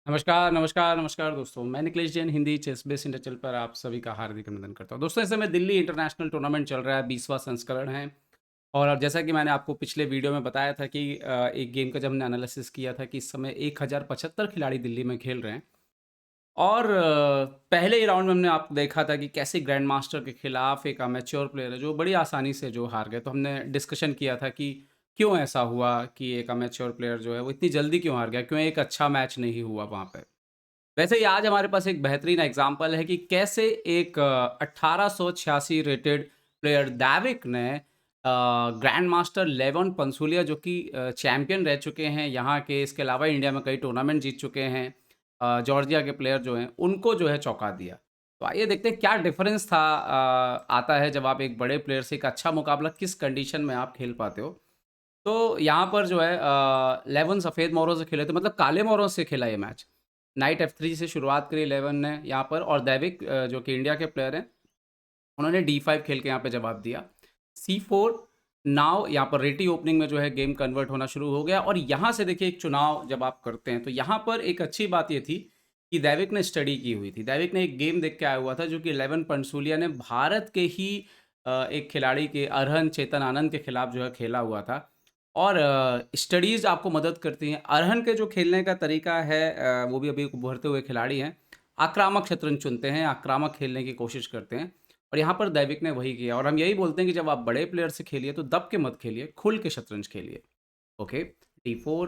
नमस्कार, नमस्कार, नमस्कार दोस्तों। मैं Nikhilesh Jain Hindi ChessBase India channel पर आप सभी का हार्दिक अभिनंदन करता हूँ। दोस्तों इस समय दिल्ली इंटरनेशनल टूर्नामेंट चल रहा है, 20वाँ संस्करण है और जैसा कि मैंने आपको पिछले वीडियो में बताया था कि एक गेम का जब हमने एनालिसिस किया था कि इस समय 1075 खिलाड़ी दिल्ली में खेल रहे हैं और पहले ही राउंड में हमने आपको देखा था कि कैसे ग्रैंड मास्टर के खिलाफ एक अमेच्योर प्लेयर है जो बड़ी आसानी से जो हार गए। तो हमने डिस्कशन किया था कि क्यों ऐसा हुआ कि एक अमेच्योर प्लेयर जो है वो इतनी जल्दी क्यों हार गया? क्यों एक अच्छा मैच नहीं हुआ वहाँ पे? वैसे ही आज हमारे पास एक बेहतरीन एग्जाम्पल है कि कैसे एक 1886 रेटेड प्लेयर दैविक ने ग्रैंड मास्टर लेवन पंसुलिया जो कि चैंपियन रह चुके हैं यहाँ के, इसके अलावा इंडिया में कई टूर्नामेंट जीत चुके हैं, जॉर्जिया के प्लेयर जो हैं उनको जो है चौंका दिया। तो आइए देखते हैं क्या डिफरेंस था आता है जब आप एक बड़े प्लेयर से एक अच्छा मुकाबला किस कंडीशन में आप खेल पाते हो। तो यहाँ पर जो है 11 सफ़ेद मोहरों से खेले थे, मतलब काले मोहरों से खेला ये मैच। नाइट F3 से शुरुआत करी 11 ने यहाँ पर और दैविक जो कि इंडिया के प्लेयर हैं, उन्होंने D5 खेल के यहाँ पे जवाब दिया। C4 नाउ यहाँ पर रेटी ओपनिंग में जो है गेम कन्वर्ट होना शुरू हो गया और यहाँ से देखिए एक चुनाव जब आप करते हैं, तो यहाँ पर एक अच्छी बात ये थी कि दैविक ने स्टडी की हुई थी। दैविक ने एक गेम देख के आया हुआ था जो कि 11 पंसुलिया ने भारत के ही एक खिलाड़ी के अरहन चेतन आनंद के खिलाफ जो है खेला हुआ था और स्टडीज़ आपको मदद करती हैं। अरहन के जो खेलने का तरीका है वो भी अभी उभरते हुए खिलाड़ी हैं। आक्रामक शतरंज चुनते हैं, आक्रामक खेलने की कोशिश करते हैं और यहाँ पर दैविक ने वही किया और हम यही बोलते हैं कि जब आप बड़े प्लेयर से खेलिए तो दब के मत खेलिए, खुल के शतरंज खेलिए। ओके, D4,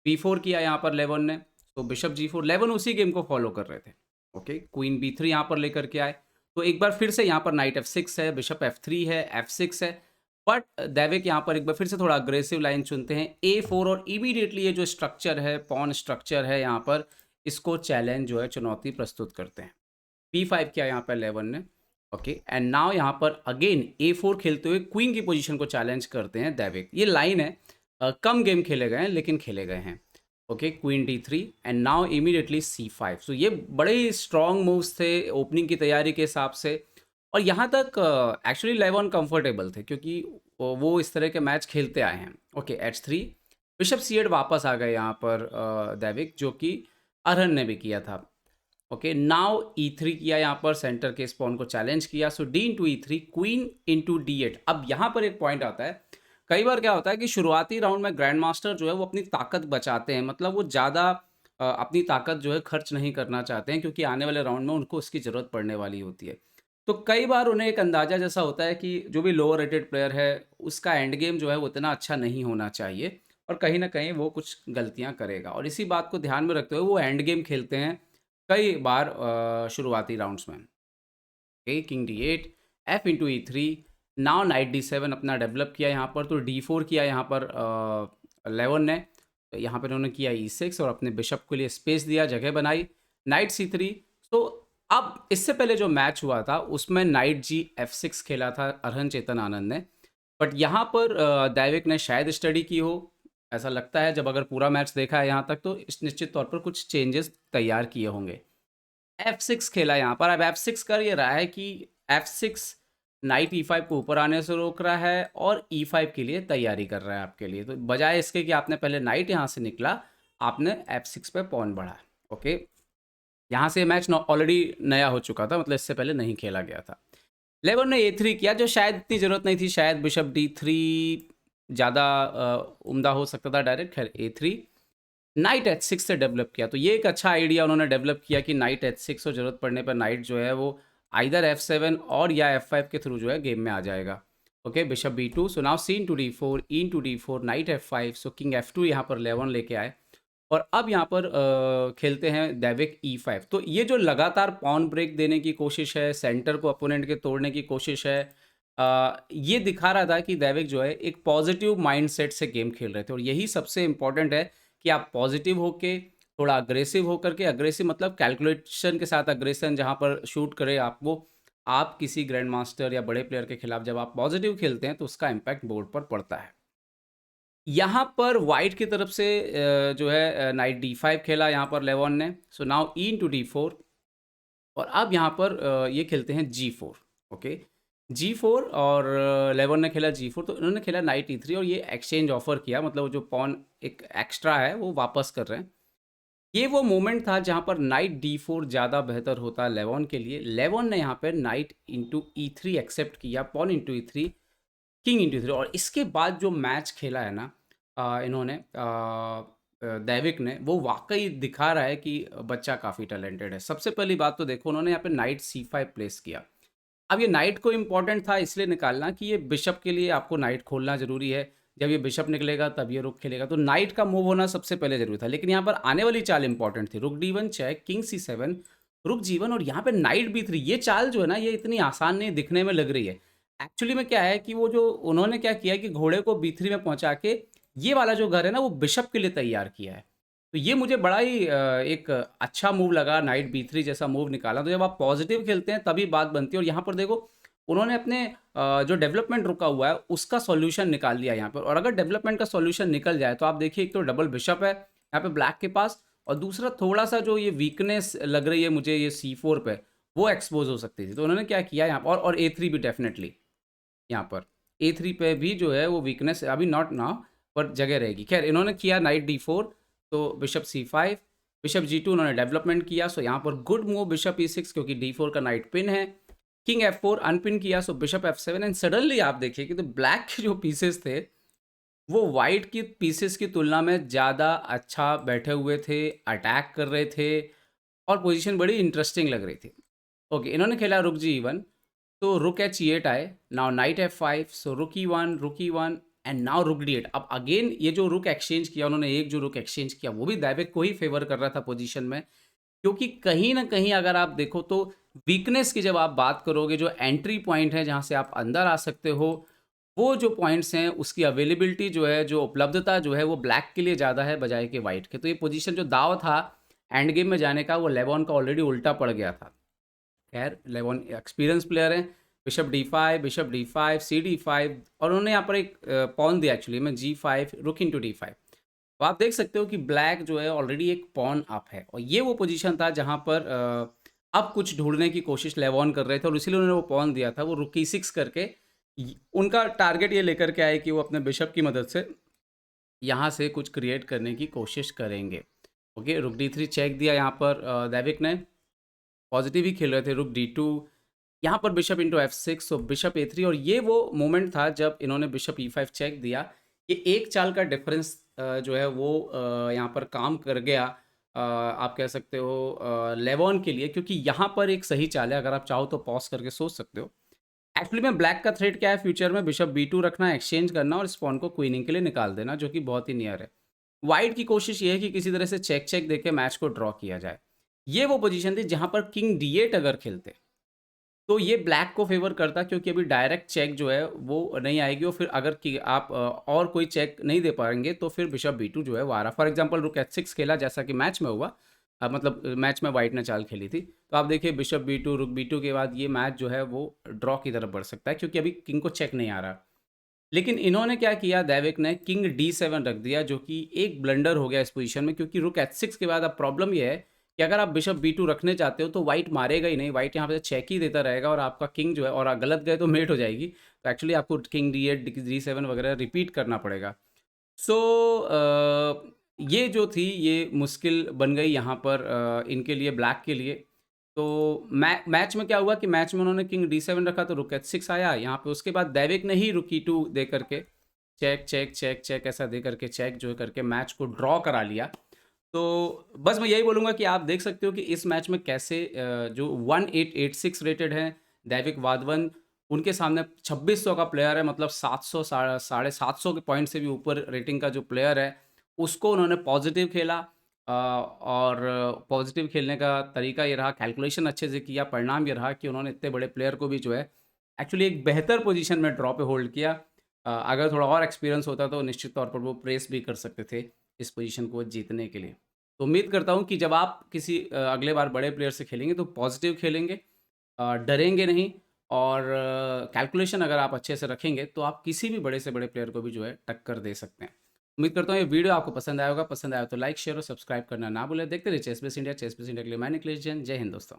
B4 किया यहाँ पर लेवन ने, तो बिशप G4, लेवन उसी गेम को फॉलो कर रहे थे। ओके, क्वीन B3 यहाँ पर लेकर के आए, तो एक बार फिर से यहाँ पर नाइट F6 है, बिशप F3 है, F6 है, बट दैविक यहाँ पर एक बार फिर से थोड़ा अग्रेसिव लाइन चुनते हैं A4 और इमीडिएटली ये जो स्ट्रक्चर है, पॉन स्ट्रक्चर है यहाँ पर, इसको चैलेंज जो है चुनौती प्रस्तुत करते हैं। P5 किया यहाँ पर 11 ने। ओके, एंड नाउ यहाँ पर अगेन A4 खेलते हुए क्वीन की पोजीशन को चैलेंज करते हैं दैविक। ये लाइन है, कम गेम खेले गए हैं लेकिन खेले गए हैं। Okay, queen D3 and now immediately C5। सो ये बड़े ही स्ट्रॉन्ग मूव्स थे ओपनिंग की तैयारी के हिसाब से और यहाँ तक एक्चुअली 11 कंफर्टेबल थे क्योंकि वो इस तरह के मैच खेलते आए हैं। ओके, H3, बिशप C8 वापस आ गए यहाँ पर दैविक, जो कि अरहन ने भी किया था। ओके, नाउ E3 किया यहाँ पर, सेंटर के स्पॉन को चैलेंज किया। सो D into E3, queen into D8। अब यहाँ पर एक पॉइंट आता है, कई बार क्या होता है कि शुरुआती राउंड में ग्रैंड मास्टर जो है वो अपनी ताकत बचाते हैं, मतलब वो ज़्यादा अपनी ताकत जो है खर्च नहीं करना चाहते हैं क्योंकि आने वाले राउंड में उनको उसकी ज़रूरत पड़ने वाली होती है। तो कई बार उन्हें एक अंदाज़ा जैसा होता है कि जो भी लोअर रेटेड प्लेयर है उसका एंड गेम जो है वो इतना अच्छा नहीं होना चाहिए और कहीं ना कहीं वो कुछ गलतियां करेगा और इसी बात को ध्यान में रखते हुए वो एंड गेम खेलते हैं कई बार शुरुआती राउंड्स में। Okay, king D8, F into E3, now night D7 अपना डेवलप किया यहाँ पर, तो D4 किया यहाँ पर 11 ने, तो यहाँ पर उन्होंने किया E6 और अपने बिशप के लिए स्पेस दिया, जगह बनाई। Night C3। तो अब इससे पहले जो मैच हुआ था उसमें नाइट G F6 खेला था अरहन चेतन आनंद ने, बट यहाँ पर दैविक ने शायद स्टडी की हो, ऐसा लगता है जब अगर पूरा मैच देखा है यहाँ तक तो इस निश्चित तौर पर कुछ चेंजेस तैयार किए होंगे। F6 खेला यहाँ पर। अब F6 कर ये रहा है कि F6 नाइट E5 को ऊपर आने से रोक रहा है और E5 के लिए तैयारी कर रहा है आपके लिए। तो बजाय इसके कि आपने पहले नाइट यहाँ से निकला, आपने F6 पे पॉन बढ़ा। ओके, यहाँ से मैच ऑलरेडी नया हो चुका था, मतलब इससे पहले नहीं खेला गया था। लेवन ने A3 किया, जो शायद इतनी ज़रूरत नहीं थी, शायद बिशप D3 ज़्यादा उम्दा हो सकता था डायरेक्ट। खैर A3, नाइट H6 से डेवलप किया, तो ये एक अच्छा आइडिया उन्होंने डेवलप किया कि नाइट H6 और ज़रूरत पड़ने पर नाइट जो है वो आइदर F7 और या F5 के थ्रू जो है गेम में आ जाएगा। Okay, bishop B2, so now C into D4, E into D4, night F5, सो किंग F2 यहाँ पर 11 लेके आए और अब यहाँ पर खेलते हैं दैविक E5। तो ये जो लगातार पॉन ब्रेक देने की कोशिश है, सेंटर को अपोनेंट के तोड़ने की कोशिश है, ये दिखा रहा था कि दैविक जो है एक पॉजिटिव माइंडसेट से गेम खेल रहे थे और यही सबसे इम्पोर्टेंट है कि आप पॉजिटिव होके थोड़ा अग्रेसिव होकर के, अग्रेसिव मतलब कैलकुलेशन के साथ अग्रेशन जहाँ पर शूट करे आपको, आप किसी ग्रैंड मास्टर या बड़े प्लेयर के खिलाफ जब आप पॉजिटिव खेलते हैं तो उसका इम्पैक्ट बोर्ड पर पड़ता है। यहाँ पर वाइट की तरफ से जो है नाइट D5 खेला यहाँ पर लेवन ने, so now E into D4 और अब यहाँ पर ये खेलते हैं G4। ओके, G4 और लेवन ने खेला G4, तो इन्होंने खेला नाइट E3 और ये एक्सचेंज ऑफर किया, मतलब जो पॉन एक एक्स्ट्रा है वो वापस कर रहे हैं। ये वो मोमेंट था जहाँ पर नाइट D4 ज़्यादा बेहतर होता लेवॉन के लिए। लेवॉन ने यहाँ पे नाइट इंटू E3 एक्सेप्ट किया, pawn into E3, king into 3, और इसके बाद जो मैच खेला है ना इन्होंने दैविक ने, वो वाक़ई दिखा रहा है कि बच्चा काफ़ी टैलेंटेड है। सबसे पहली बात तो देखो, उन्होंने यहाँ पे नाइट C5 प्लेस किया। अब ये नाइट को इम्पोर्टेंट था इसलिए निकालना कि ये बिशप के लिए आपको नाइट खोलना ज़रूरी है। जब ये बिशप निकलेगा तब ये रुक खेलेगा, तो नाइट का मूव होना सबसे पहले ज़रूरी था। लेकिन यहाँ पर आने वाली चाल इम्पोर्टेंट थी। रुक D1 चेक, किंग C7, रुक G1, और यहाँ पे नाइट B3। ये चाल जो है ना, ये इतनी आसान नहीं दिखने में लग रही है। एक्चुअली में क्या है कि वो जो उन्होंने क्या किया कि घोड़े को B3 में पहुँचा के ये वाला जो घर है ना, वो बिशप के लिए तैयार किया है। तो ये मुझे बड़ा ही एक अच्छा मूव लगा, नाइट B3 जैसा मूव निकाला। तो जब आप पॉजिटिव खेलते हैं तभी बात बनती है, और यहाँ पर देखो उन्होंने अपने जो डेवलपमेंट रुका हुआ है उसका सॉल्यूशन निकाल लिया यहाँ पर। और अगर डेवलपमेंट का सॉल्यूशन निकल जाए तो आप देखिए, एक तो डबल बिशप है यहाँ पे ब्लैक के पास, और दूसरा थोड़ा सा जो ये वीकनेस लग रही है मुझे ये C4 पे, वो एक्सपोज हो सकती थी। तो उन्होंने क्या किया यहाँ पर, और A3 भी डेफिनेटली यहाँ पर A3 पे भी जो है वो वीकनेस अभी नॉट नाउ पर जगह रहेगी। खैर, इन्होंने किया नाइट D4, तो बिशप C5, बिशप G2 उन्होंने डेवलपमेंट किया। सो यहाँ पर गुड मूव बिशप E6, क्योंकि D4 का नाइट पिन है। किंग F4 अनपिन किया, सो बिशप F7, एंड सडनली आप देखिए कि तो ब्लैक के जो पीसेस थे वो वाइट की पीसेस की तुलना में ज़्यादा अच्छा बैठे हुए थे, अटैक कर रहे थे, और पोजीशन बड़ी इंटरेस्टिंग लग रही थी। ओके, इन्होंने खेला रुक G1, तो रुक H8 आए, नाउ नाइट F5, सो रुक E1, एंड नाउ रुक D8। अब अगेन ये जो रुक एक्सचेंज किया उन्होंने, एक जो रुक एक्सचेंज किया वो भी दैविक को ही फेवर कर रहा था पोजीशन में, क्योंकि कहीं ना कहीं अगर आप देखो तो वीकनेस की जब आप बात करोगे, जो एंट्री पॉइंट है जहाँ से आप अंदर आ सकते हो, वो जो पॉइंट्स हैं उसकी अवेलेबिलिटी जो है, जो उपलब्धता जो है, वो ब्लैक के लिए ज़्यादा है बजाय के वाइट के। तो ये पोजीशन जो दाव था एंड गेम में जाने का, वो लेवॉन का ऑलरेडी उल्टा पड़ गया था। खैर, लेवॉन एक्सपीरियंस प्लेयर हैं। Bishop D5, bishop D5, CD5, और उन्होंने यहाँ पर एक पॉन दिया एक्चुअली में G5, रुक इंटू D5। तो आप देख सकते हो कि ब्लैक जो है ऑलरेडी एक पॉन अप है, और ये वो पोजीशन था जहाँ पर अब कुछ ढूंढने की कोशिश लेवॉन कर रहे थे, और इसीलिए उन्होंने वो पॉन दिया था, वो रुक E6 करके। उनका टारगेट ये लेकर के आए कि वो अपने बिशप की मदद से यहाँ से कुछ क्रिएट करने की कोशिश करेंगे। ओके, रुक D3 चेक दिया यहाँ पर दैविक ने, पॉजिटिव ही खेल रहे थे। रुक D2, यहाँ पर बिशप इंटू F6, सो बिशप A3, और ये वो मोमेंट था जब इन्होंने बिशप E5 चेक दिया। ये एक चाल का डिफरेंस जो है वो यहाँ पर काम कर गया, आप कह सकते हो लेवॉन के लिए, क्योंकि यहाँ पर एक सही चाल है। अगर आप चाहो तो पॉज करके सोच सकते हो। एक्चुअली में ब्लैक का थ्रेड क्या है फ्यूचर में, बिशप B2 रखना, एक्सचेंज करना, और स्पॉन को क्वीनिंग के लिए निकाल देना, जो कि बहुत ही नियर है। वाइट की कोशिश ये है कि किसी तरह से चेक चेक देके मैच को ड्रॉ किया जाए। ये वो पोजीशन थी जहाँ पर किंग D8 अगर खेलते तो ये ब्लैक को फेवर करता, क्योंकि अभी डायरेक्ट चेक जो है वो नहीं आएगी, और फिर अगर कि आप और कोई चेक नहीं दे पाएंगे तो फिर बिशप B2 जो है वो आ रहा। फॉर एग्जांपल रुक H6 खेला जैसा कि मैच में हुआ, मतलब मैच में वाइट ने चाल खेली थी, तो आप देखिए बिशप B2, रुक B2 के बाद ये मैच जो है वो ड्रॉ की तरफ बढ़ सकता है, क्योंकि अभी किंग को चेक नहीं आ रहा। लेकिन इन्होंने क्या किया, दैविक ने किंग D7 रख दिया, जो कि एक ब्लंडर हो गया इस पोजीशन में, क्योंकि रुक H6 के बाद अब प्रॉब्लम ये है कि अगर आप बिशप B2 रखने चाहते हो तो वाइट मारेगा ही नहीं, वाइट यहाँ पे चेक ही देता रहेगा, और आपका किंग जो है, और गलत गए तो मेट हो जाएगी। तो एक्चुअली आपको किंग D8, D7 वगैरह रिपीट करना पड़ेगा। सो ये जो थी ये मुश्किल बन गई यहाँ पर इनके लिए, ब्लैक के लिए। तो मैच में क्या हुआ कि मैच में उन्होंने किंग D7 रखा, तो रुक H6 आया यहाँ पे। उसके बाद दैविक ने ही रुक E2 दे करके चेक चेक चेक चेक ऐसा दे करके चेक जो है करके मैच को ड्रॉ करा लिया। तो बस मैं यही बोलूँगा कि आप देख सकते हो कि इस मैच में कैसे जो 1886 रेटेड हैं दैविक वाधवन, उनके सामने 2600 का प्लेयर है, मतलब 700 साढ़े 700 के पॉइंट से भी ऊपर रेटिंग का जो प्लेयर है, उसको उन्होंने पॉजिटिव खेला। और पॉजिटिव खेलने का तरीका ये रहा, कैलकुलेशन अच्छे से किया, परिणाम ये रहा कि उन्होंने इतने बड़े प्लेयर को भी जो है एक्चुअली एक बेहतर पोजीशन में ड्रॉ पे होल्ड किया। अगर थोड़ा और एक्सपीरियंस होता तो निश्चित तौर पर वो प्रेस भी कर सकते थे इस पोजीशन को जीतने के लिए। तो उम्मीद करता हूँ कि जब आप किसी अगले बार बड़े प्लेयर से खेलेंगे तो पॉजिटिव खेलेंगे, डरेंगे नहीं, और कैलकुलेशन अगर आप अच्छे से रखेंगे तो आप किसी भी बड़े से बड़े प्लेयर को भी जो है टक्कर दे सकते हैं। उम्मीद करता हूँ ये वीडियो आपको पसंद आया होगा। पसंद आया तो लाइक, शेयर और सब्सक्राइब करना ना भूलें। देखते रहिए ChessBase India. ChessBase India के लिए मैं निखिलेश जैन। जय हिंद दोस्तों।